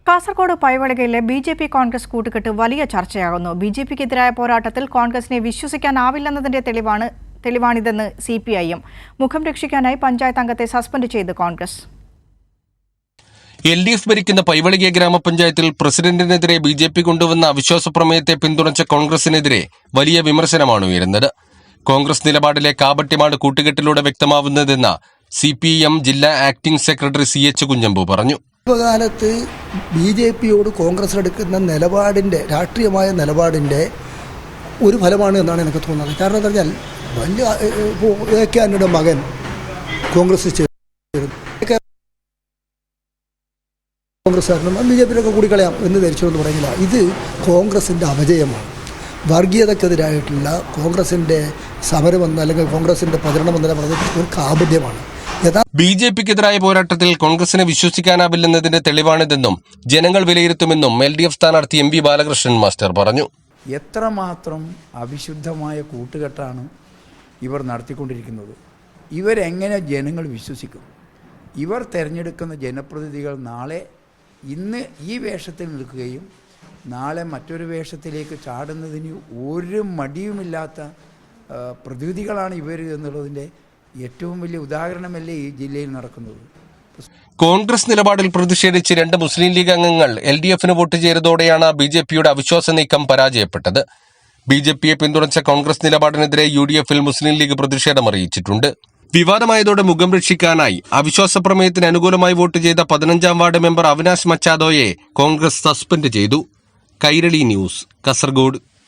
Kasaragod പൈവളികയിലെ BJP. Congress കൂട്ടുകെട്ട് വലിയ ചർച്ചയാകുന്നു. ബി.ജെ.പിക്കെതിരായ പോരാട്ടത്തിൽ കോൺഗ്രസിനെ വിശ്വസിക്കാനാവില്ലെന്നതിന്റെ തെളിവാണിതെന്ന് CPIM. മുഖം രക്ഷിക്കാനായി പഞ്ചായത്ത് അംഗത്തെ സസ്പെൻഡ് ചെയ്ത് കോൺഗ്രസ്. LDF ഭരിക്കുന്ന പൈവളിക ഗ്രാമപഞ്ചായത്തിൽ പ്രസിഡന്റിനെതിരെ BJP കൊണ്ടുവന്ന അവിശ്വാസ പ്രമേയത്തെ പിന്തുണച്ച കോൺഗ്രസിനെതിരെ വലിയ വിമർശനമാണ് ഉയരുന്നത്. കോൺഗ്രസ് നിലപാടിലെ കാപട്യമാണ് കൂട്ടുകെട്ടിലൂടെ വ്യക്തമാവുന്നതെന്ന് CPIM ജില്ലാ ആക്ടിംഗ് സെക്രട്ടറി CH കുഞ്ഞമ്പു പറഞ്ഞു. കാലത്ത് BJPയോട് കോൺഗ്രസ് എടുക്കുന്ന നിലപാടിൻ്റെ രാഷ്ട്രീയമായ നിലപാടിൻ്റെ ഒരു ഫലമാണ് എന്നാണ് എനിക്ക് തോന്നുന്നത്. കാരണം എന്താ പറഞ്ഞാൽ വലിയ AK ആന്റണിയുടെ മകൻ കോൺഗ്രസ് കോൺഗ്രസ്സുകാരനും BJPയിലൊക്കെ കൂടിക്കളയാം എന്ന് ധരിച്ചുകൊണ്ട് പറയുന്നില്ല. ഇത് കോൺഗ്രസിൻ്റെ അപജയമാണ്. വർഗീയതക്കെതിരായിട്ടുള്ള കോൺഗ്രസിൻ്റെ സമരമെന്ന് അല്ലെങ്കിൽ കോൺഗ്രസിൻ്റെ പ്രചരണമെന്ന് പറഞ്ഞത് ഒരു കാപട്യമാണ്. BJPക്കെതിരായ പോരാട്ടത്തിൽ കോൺഗ്രസിനെ വിശ്വസിക്കാനാവില്ലെന്നതിന്റെ തെളിവാണിതെന്നും ജനങ്ങൾ വിലയിരുത്തുമെന്നും LDF സ്ഥാനാർത്ഥി MV ബാലകൃഷ്ണൻ മാസ്റ്റർ പറഞ്ഞു. എത്രമാത്രം അവിശുദ്ധമായ കൂട്ടുകെട്ടാണ് ഇവർ നടത്തിക്കൊണ്ടിരിക്കുന്നത്. ഇവരെങ്ങനെ ജനങ്ങൾ വിശ്വസിക്കും? ഇവർ തിരഞ്ഞെടുക്കുന്ന ജനപ്രതിനിധികൾ ഇന്ന് ഈ വേഷത്തിൽ നിൽക്കുകയും നാളെ മറ്റൊരു വേഷത്തിലേക്ക് ചാടുന്നതിന് ഒരു മടിയുമില്ലാത്ത പ്രതിനിധികളാണ് ഇവർ എന്നുള്ളതിൻ്റെ ഏറ്റവും വലിയ ഉദാഹരണമല്ലേ ഈ ജില്ലയിൽ നടക്കുന്നത്. കോൺഗ്രസ് നിലപാടിൽ പ്രതിഷേധിച്ച് 2 മുസ്ലിം ലീഗ് അംഗങ്ങൾ LDFന് വോട്ട് ചെയ്തതോടെയാണ് BJPയുടെ അവിശ്വാസ നീക്കം പരാജയപ്പെട്ടത്. BJPയെ പിന്തുണച്ച കോൺഗ്രസ് നിലപാടിനെതിരെ UDFൽ മുസ്ലിം ലീഗ് പ്രതിഷേധം അറിയിച്ചിട്ടുണ്ട്. വിവാദമായതോടെ മുഖം രക്ഷിക്കാനായി അവിശ്വാസ പ്രമേയത്തിന് അനുകൂലമായി വോട്ട് ചെയ്ത 15ാം വാർഡ് മെമ്പർ അവിനാശ് മച്ചാദോയെ കോൺഗ്രസ് സസ്പെൻഡ് ചെയ്തു. കൈരളി ന്യൂസ്, കാസർഗോഡ്.